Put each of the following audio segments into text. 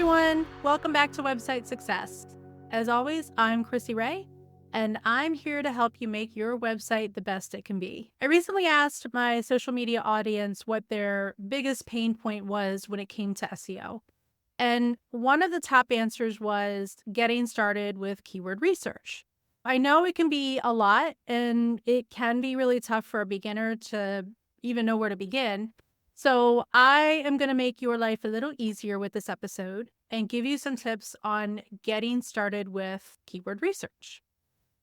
everyone. Welcome back to Website Success. As always, I'm Chrissy Ray, and I'm here to help you make your website the best it can be. I recently asked my social media audience what their biggest pain point was when it came to SEO. And one of the top answers was getting started with keyword research. I know it can be a lot, and it can be really tough for a beginner to even know where to begin. So I am going to make your life a little easier with this episode and give you some tips on getting started with keyword research.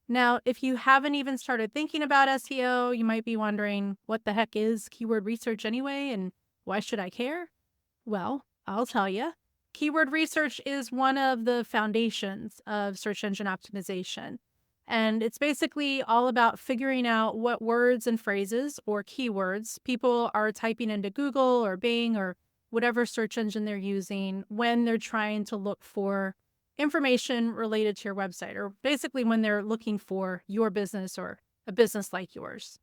Now, if you haven't even started thinking about SEO, you might be wondering, what the heck is keyword research anyway, and why should I care? Well, I'll tell you. Keyword research is one of the foundations of search engine optimization. And it's basically all about figuring out what words and phrases or keywords people are typing into Google or Bing or whatever search engine they're using when they're trying to look for information related to your website, or basically when they're looking for your business or a business like yours.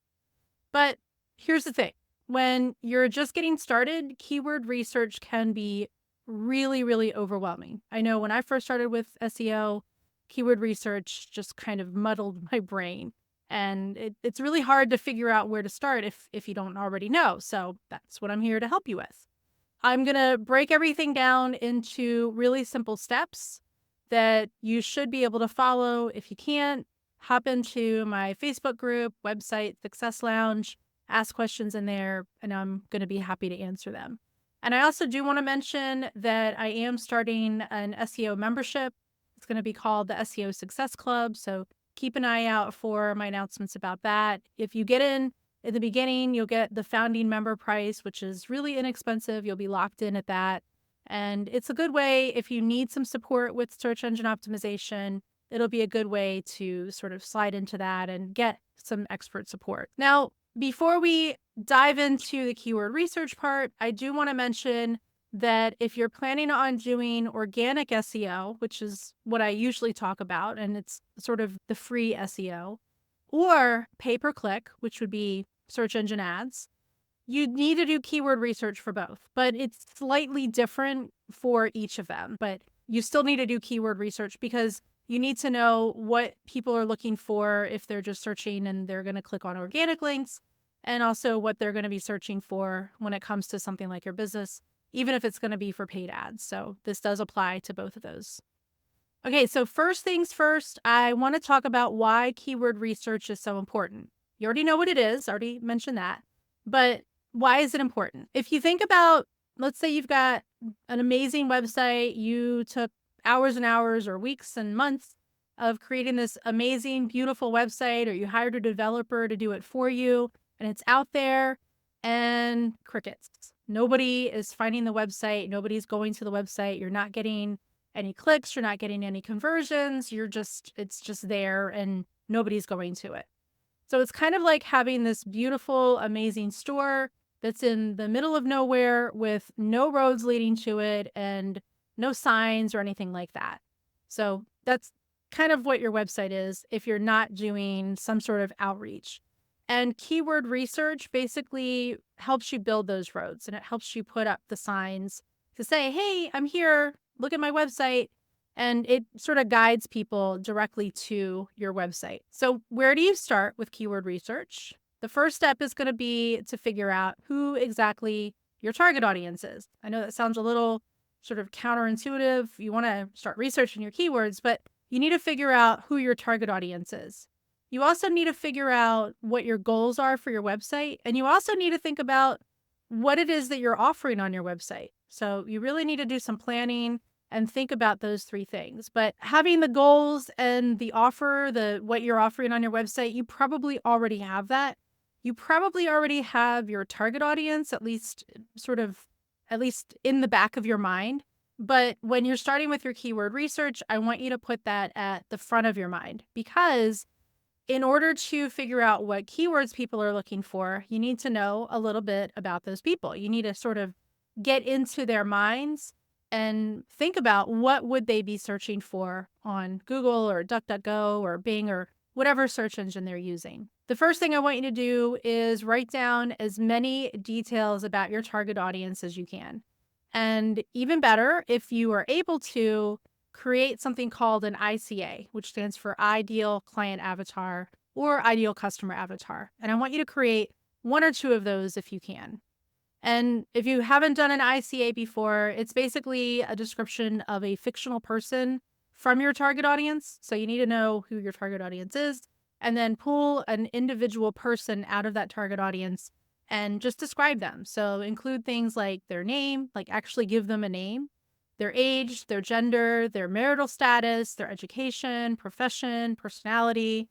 But here's the thing. When you're just getting started, keyword research can be really, really overwhelming. I know when I first started with SEO, keyword research just kind of muddled my brain. And it's really hard to figure out where to start if you don't already know. So that's what I'm here to help you with. I'm going to break everything down into really simple steps that you should be able to follow. If you can't, hop into my Facebook group, Website Success Lounge, ask questions in there, and I'm going to be happy to answer them. And I also do want to mention that I am starting an SEO membership. It's going to be called the SEO Success Club. So keep an eye out for my announcements about that. If you get in the beginning, you'll get the founding member price, which is really inexpensive. You'll be locked in at that. And it's a good way if you need some support with search engine optimization. It'll be a good way to sort of slide into that and get some expert support. Now, before we dive into the keyword research part, I do want to mention that if you're planning on doing organic SEO, which is what I usually talk about, and it's sort of the free SEO, or pay-per-click, which would be search engine ads, you need to do keyword research for both, but it's slightly different for each of them. But you still need to do keyword research because you need to know what people are looking for if they're just searching and they're going to click on organic links, and also what they're going to be searching for when it comes to something like your business, even if it's going to be for paid ads. So this does apply to both of those. Okay, so first things first, I want to talk about why keyword research is so important. You already know what it is, I already mentioned that, but why is it important? If you think about, let's say you've got an amazing website, you took hours and hours or weeks and months of creating this amazing, beautiful website, or you hired a developer to do it for you, and it's out there and crickets. Nobody is finding the website. Nobody's going to the website. You're not getting any clicks. You're not getting any conversions. It's just there and nobody's going to it. So it's kind of like having this beautiful, amazing store that's in the middle of nowhere with no roads leading to it and no signs or anything like that. So that's kind of what your website is if you're not doing some sort of outreach. And keyword research basically helps you build those roads, and it helps you put up the signs to say, hey, I'm here, look at my website. And it sort of guides people directly to your website. So where do you start with keyword research? The first step is going to be to figure out who exactly your target audience is. I know that sounds a little sort of counterintuitive. You want to start researching your keywords, but you need to figure out who your target audience is. You also need to figure out what your goals are for your website. And you also need to think about what it is that you're offering on your website. So you really need to do some planning and think about those three things. But having the goals and the offer, what you're offering on your website, you probably already have that. You probably already have your target audience, at least in the back of your mind. But when you're starting with your keyword research, I want you to put that at the front of your mind, because in order to figure out what keywords people are looking for, you need to know a little bit about those people. You need to sort of get into their minds and think about what would they be searching for on Google or DuckDuckGo or Bing or whatever search engine they're using. The first thing I want you to do is write down as many details about your target audience as you can. And even better, if you are able to create something called an ICA, which stands for Ideal Client Avatar or Ideal Customer Avatar. And I want you to create one or two of those if you can. And if you haven't done an ICA before, it's basically a description of a fictional person from your target audience. So you need to know who your target audience is, and then pull an individual person out of that target audience and just describe them. So include things like their name, like actually give them a name, their age, their gender, their marital status, their education, profession, personality.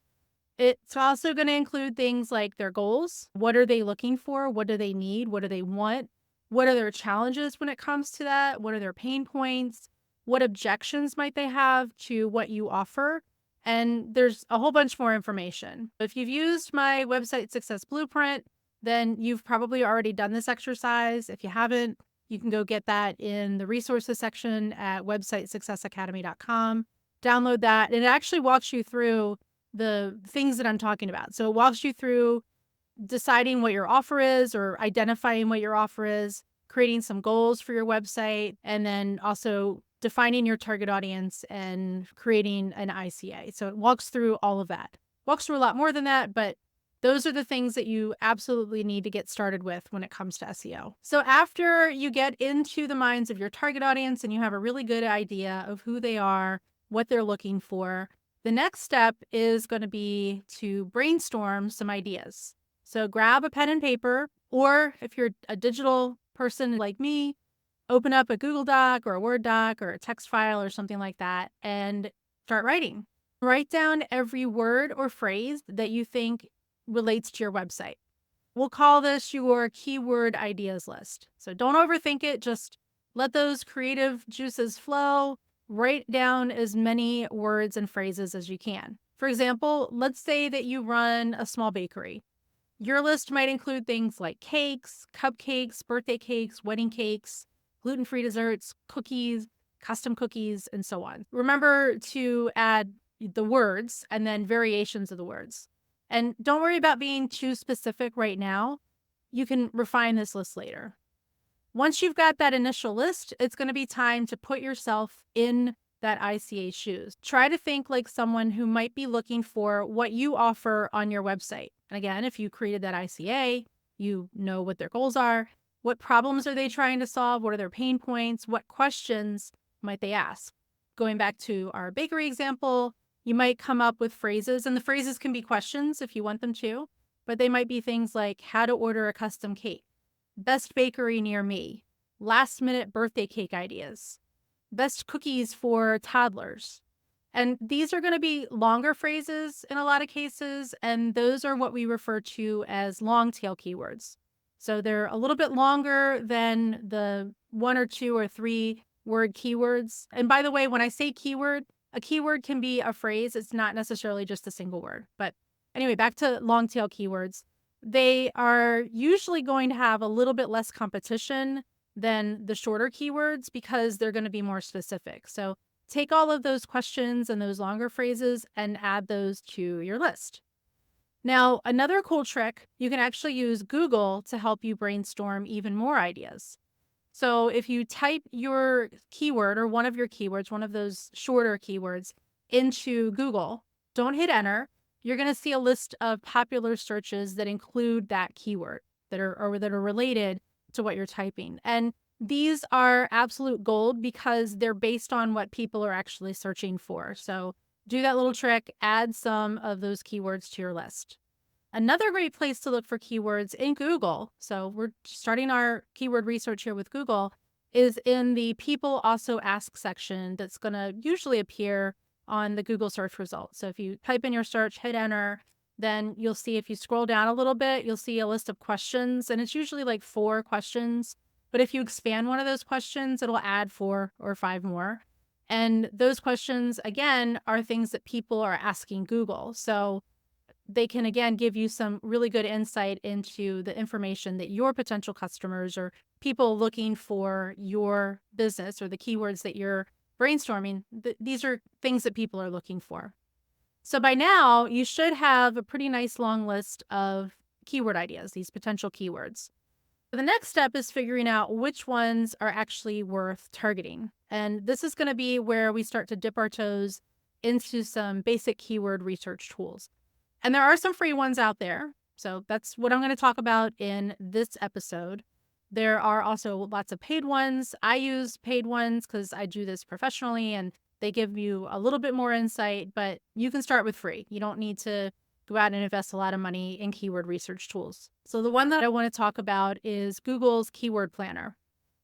It's also going to include things like their goals. What are they looking for? What do they need? What do they want? What are their challenges when it comes to that? What are their pain points? What objections might they have to what you offer? And there's a whole bunch more information. If you've used my website success blueprint, then you've probably already done this exercise. If you haven't, you can go get that in the resources section at websitesuccessacademy.com. Download that. And it actually walks you through the things that I'm talking about. So it walks you through deciding what your offer is or identifying what your offer is, creating some goals for your website, and then also defining your target audience and creating an ICA. So it walks through all of that. Walks through a lot more than that, but those are the things that you absolutely need to get started with when it comes to SEO. So after you get into the minds of your target audience and you have a really good idea of who they are, what they're looking for, the next step is going to be to brainstorm some ideas. So grab a pen and paper, or if you're a digital person like me, open up a Google Doc or a Word doc or a text file or something like that and start writing. Write down every word or phrase that you think relates to your website. We'll call this your keyword ideas list. So don't overthink it. Just let those creative juices flow. Write down as many words and phrases as you can. For example, let's say that you run a small bakery. Your list might include things like cakes, cupcakes, birthday cakes, wedding cakes, gluten-free desserts, cookies, custom cookies, and so on. Remember to add the words and then variations of the words. And don't worry about being too specific right now. You can refine this list later. Once you've got that initial list, it's going to be time to put yourself in that ICA shoes. Try to think like someone who might be looking for what you offer on your website. And again, if you created that ICA, you know what their goals are. What problems are they trying to solve? What are their pain points? What questions might they ask? Going back to our bakery example, you might come up with phrases, and the phrases can be questions if you want them to, but they might be things like how to order a custom cake, best bakery near me, last minute birthday cake ideas, best cookies for toddlers. And these are going to be longer phrases in a lot of cases, and those are what we refer to as long tail keywords. So they're a little bit longer than the 1 or 2 or 3 word keywords. And by the way, when I say keyword, a keyword can be a phrase. It's not necessarily just a single word. But anyway, back to long tail keywords. They are usually going to have a little bit less competition than the shorter keywords because they're going to be more specific. So take all of those questions and those longer phrases and add those to your list. Now, another cool trick, you can actually use Google to help you brainstorm even more ideas. So if you type your keyword or one of your keywords, one of those shorter keywords into Google, don't hit enter. You're going to see a list of popular searches that include that keyword that are related to what you're typing. And these are absolute gold because they're based on what people are actually searching for. So do that little trick, add some of those keywords to your list. Another great place to look for keywords in Google, so we're starting our keyword research here with Google, is in the People Also Ask section that's going to usually appear on the Google search results. So if you type in your search, hit enter, then you'll see if you scroll down a little bit, you'll see a list of questions, and it's usually like 4 questions. But if you expand one of those questions, it'll add 4 or 5 more. And those questions, again, are things that people are asking Google. So they can, again, give you some really good insight into the information that your potential customers or people looking for your business or the keywords that you're brainstorming, these are things that people are looking for. So by now, you should have a pretty nice long list of keyword ideas, these potential keywords. The next step is figuring out which ones are actually worth targeting. And this is going to be where we start to dip our toes into some basic keyword research tools. And there are some free ones out there. So that's what I'm going to talk about in this episode. There are also lots of paid ones. I use paid ones because I do this professionally and they give you a little bit more insight, but you can start with free. You don't need to go out and invest a lot of money in keyword research tools. So the one that I want to talk about is Google's Keyword Planner.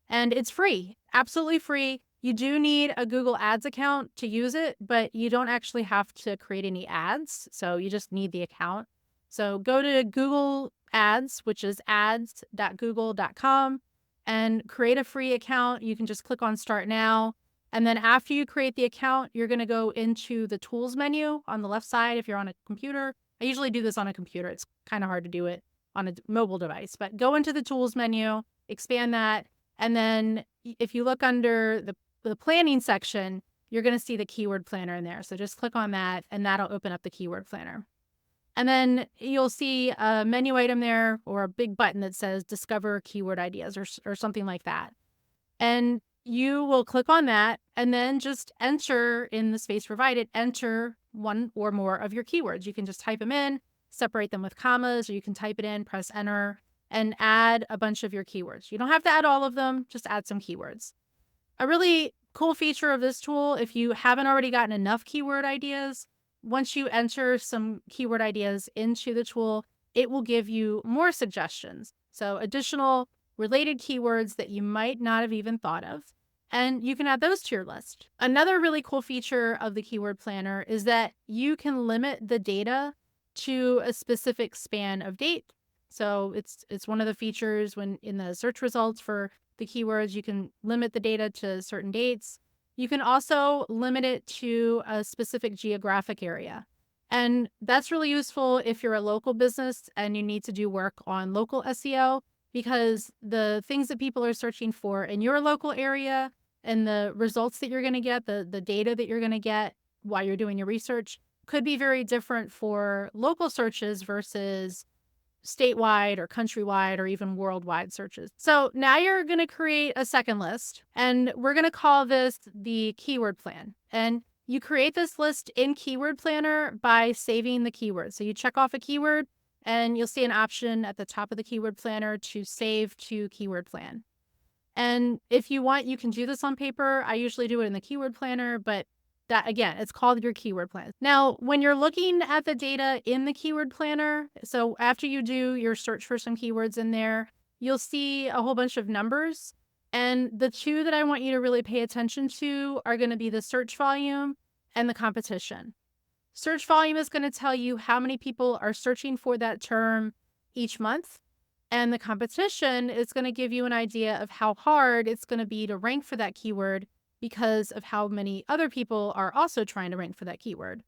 And it's free, absolutely free. You do need a Google Ads account to use it, but you don't actually have to create any ads. So you just need the account. So go to Google Ads, which is ads.google.com, and create a free account. You can just click on Start Now. And then after you create the account, you're going to go into the Tools menu on the left side if you're on a computer. I usually do this on a computer. It's kind of hard to do it on a mobile device, but go into the Tools menu, expand that. And then if you look under the planning section, you're going to see the keyword planner in there. So just click on that and that'll open up the keyword planner. And then you'll see a menu item there or a big button that says discover keyword ideas or something like that. And you will click on that and then just enter in the space provided, enter one or more of your keywords. You can just type them in, separate them with commas, or you can type it in, press enter, and add a bunch of your keywords. You don't have to add all of them, just add some keywords. A really cool feature of this tool, if you haven't already gotten enough keyword ideas, once you enter some keyword ideas into the tool, it will give you more suggestions. So additional related keywords that you might not have even thought of, and you can add those to your list. Another really cool feature of the keyword planner is that you can limit the data to a specific span of date. So it's one of the features when in the search results for the keywords, you can limit the data to certain dates. You can also limit it to a specific geographic area. And that's really useful if you're a local business and you need to do work on local SEO, because the things that people are searching for in your local area and the results that you're going to get, the data that you're going to get while you're doing your research could be very different for local searches versus statewide or countrywide or even worldwide searches. So now you're going to create a second list and we're going to call this the keyword plan. And you create this list in Keyword Planner by saving the keyword. So you check off a keyword and you'll see an option at the top of the Keyword Planner to save to Keyword Plan. And if you want, you can do this on paper. I usually do it in the Keyword Planner, but that again, it's called your keyword plan. Now, when you're looking at the data in the keyword planner, so after you do your search for some keywords in there, you'll see a whole bunch of numbers. And the two that I want you to really pay attention to are going to be the search volume and the competition. Search volume is going to tell you how many people are searching for that term each month. And the competition is going to give you an idea of how hard it's going to be to rank for that keyword because of how many other people are also trying to rank for that keyword.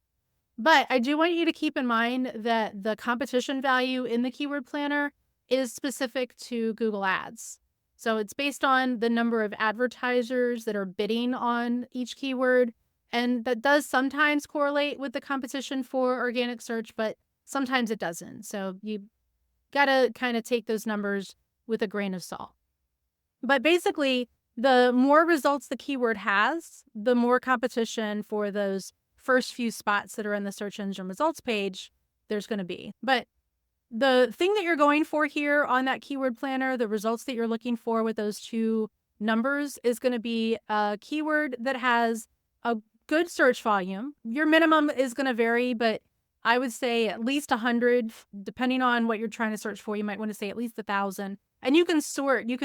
But I do want you to keep in mind that the competition value in the keyword planner is specific to Google Ads. So it's based on the number of advertisers that are bidding on each keyword. And that does sometimes correlate with the competition for organic search, but sometimes it doesn't. So you got to kind of take those numbers with a grain of salt. But basically, the more results the keyword has, the more competition for those first few spots that are in the search engine results page there's going to be. But the thing that you're going for here on that keyword planner, the results that you're looking for with those two numbers is going to be a keyword that has a good search volume. Your minimum is going to vary, but I would say at least 100, depending on what you're trying to search for. You might want to say at least 1,000. And you can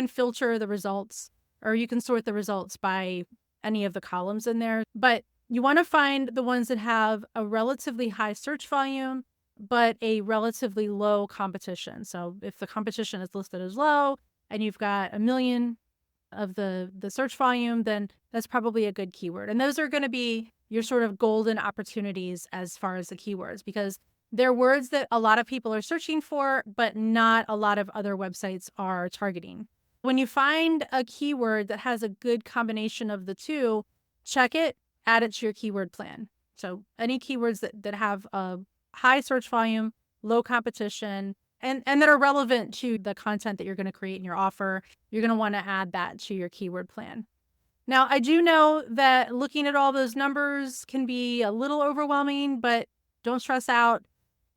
filter the results, or you can sort the results by any of the columns in there. But you want to find the ones that have a relatively high search volume, but a relatively low competition. So if the competition is listed as low and you've got 1 million of the search volume, then that's probably a good keyword. And those are going to be your sort of golden opportunities as far as the keywords, because they're words that a lot of people are searching for, but not a lot of other websites are targeting. When you find a keyword that has a good combination of the two, check it, add it to your keyword plan. So any keywords that have a high search volume, low competition, and that are relevant to the content that you're going to create in your offer. You're going to want to add that to your keyword plan. Now, I do know that looking at all those numbers can be a little overwhelming, but don't stress out.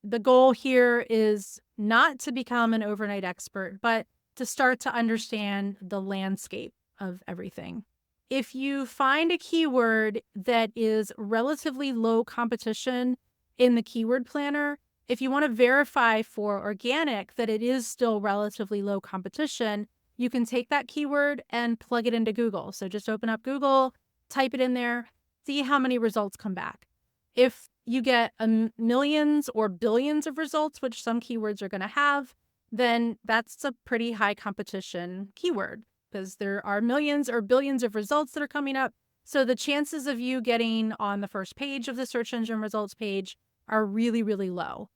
The goal here is not to become an overnight expert, but to start to understand the landscape of everything. If you find a keyword that is relatively low competition in the keyword planner, if you want to verify for organic that it is still relatively low competition, you can take that keyword and plug it into Google. So just open up Google, type it in there, see how many results come back. If you get millions or billions of results, which some keywords are going to have, then that's a pretty high competition keyword because there are millions or billions of results that are coming up. So the chances of you getting on the first page of the search engine results page are really, really low.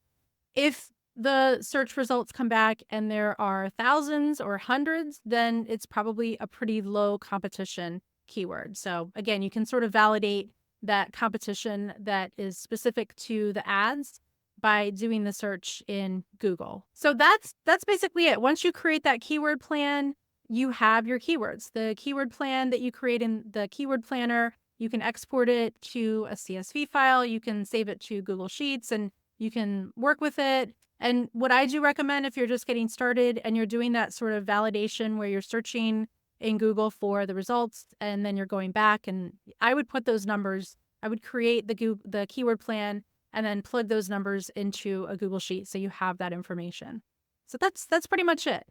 If the search results come back and there are thousands or hundreds, then it's probably a pretty low competition keyword. So again, you can sort of validate that competition that is specific to the ads by doing the search in Google. So that's basically it. Once you create that keyword plan, you have your keywords. The keyword plan that you create in the keyword planner, you can export it to a CSV file, you can save it to Google Sheets, and you can work with it. And what I do recommend if you're just getting started and you're doing that sort of validation where you're searching in Google for the results and then you're going back, and I would put those numbers, I would create the keyword plan and then plug those numbers into a Google Sheet so you have that information. So that's pretty much it.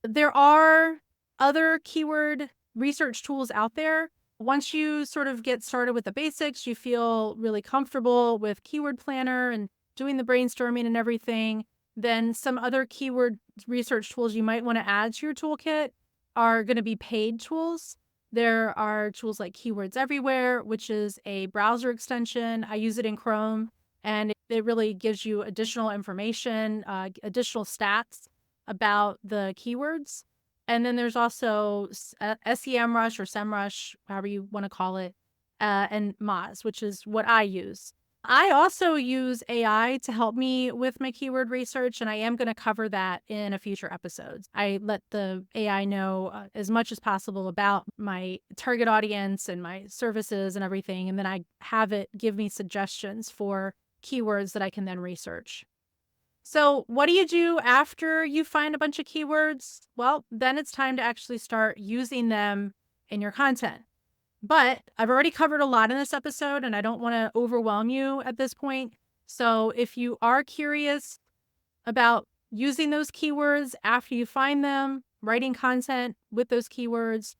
There are other keyword research tools out there. Once you sort of get started with the basics, you feel really comfortable with Keyword Planner and doing the brainstorming and everything, then some other keyword research tools you might want to add to your toolkit are going to be paid tools. There are tools like Keywords Everywhere, which is a browser extension. I use it in Chrome, and it really gives you additional information, additional stats about the keywords. And then there's also SEMrush or SEMrush, however you want to call it, and Moz, which is what I use. I also use AI to help me with my keyword research, and I am going to cover that in a future episodes. I let the AI know as much as possible about my target audience and my services and everything, and then I have it give me suggestions for keywords that I can then research. So what do you do after you find a bunch of keywords? Well, then it's time to actually start using them in your content. But I've already covered a lot in this episode and I don't want to overwhelm you at this point. So if you are curious about using those keywords after you find them, writing content with those keywords,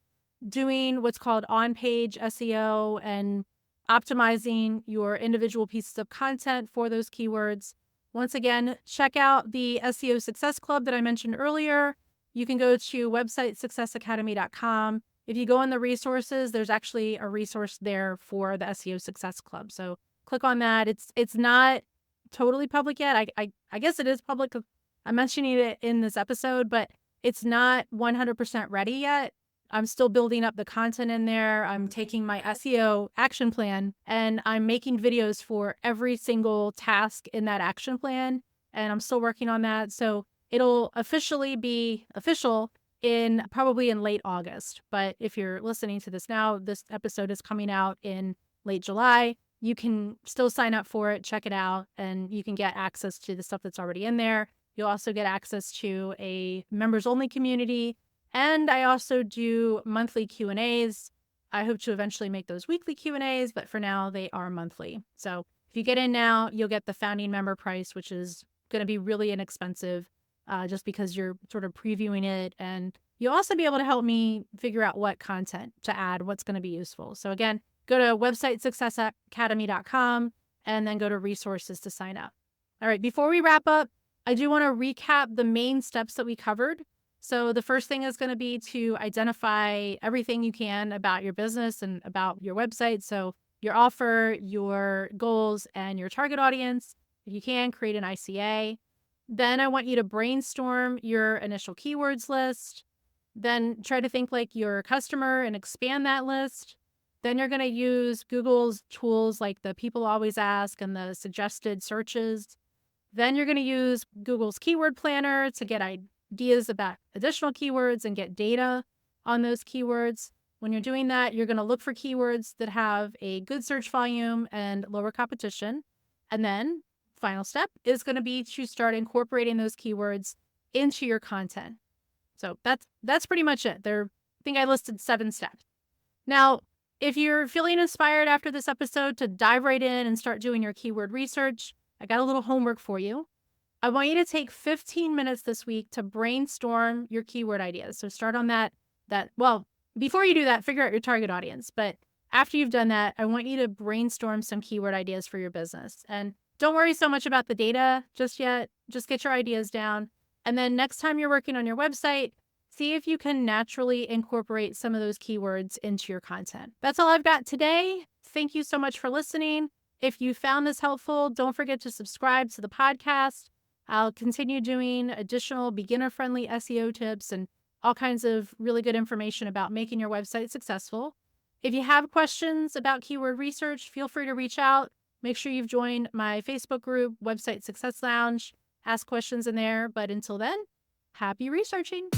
doing what's called on-page SEO and optimizing your individual pieces of content for those keywords, once again, check out the SEO Success Club that I mentioned earlier. You can go to websitesuccessacademy.com. If you go in the resources, there's actually a resource there for the SEO Success Club. So click on that. It's not totally public yet. I guess it is public. I'm mentioning it in this episode, but it's not 100% ready yet. I'm still building up the content in there. I'm taking my SEO action plan and I'm making videos for every single task in that action plan. And I'm still working on that. So it'll officially be official probably in late August. But if you're listening to this now, this episode is coming out in late July. You can still sign up for it, check it out, and you can get access to the stuff that's already in there. You'll also get access to a members only community. And I also do monthly Q&As. I hope to eventually make those weekly Q&As, but for now they are monthly. So if you get in now, you'll get the founding member price, which is going to be really inexpensive just because you're sort of previewing it. And you'll also be able to help me figure out what content to add, what's going to be useful. So again, go to websitesuccessacademy.com and then go to resources to sign up. All right, before we wrap up, I do want to recap the main steps that we covered. So the first thing is going to be to identify everything you can about your business and about your website. So your offer, your goals, and your target audience. If you can, create an ICA. Then I want you to brainstorm your initial keywords list. Then try to think like your customer and expand that list. Then you're going to use Google's tools like the People Always Ask and the suggested searches. Then you're going to use Google's Keyword Planner to get ideas about additional keywords and get data on those keywords. When you're doing that, you're going to look for keywords that have a good search volume and lower competition. And then final step is going to be to start incorporating those keywords into your content. So that's pretty much it. I think I listed 7 steps. Now, if you're feeling inspired after this episode to dive right in and start doing your keyword research, I got a little homework for you. I want you to take 15 minutes this week to brainstorm your keyword ideas. So start on well, before you do that, figure out your target audience. But after you've done that, I want you to brainstorm some keyword ideas for your business. And don't worry so much about the data just yet. Just get your ideas down. And then next time you're working on your website, see if you can naturally incorporate some of those keywords into your content. That's all I've got today. Thank you so much for listening. If you found this helpful, don't forget to subscribe to the podcast. I'll continue doing additional beginner-friendly SEO tips and all kinds of really good information about making your website successful. If you have questions about keyword research, feel free to reach out. Make sure you've joined my Facebook group, Website Success Lounge. Ask questions in there. But until then, happy researching.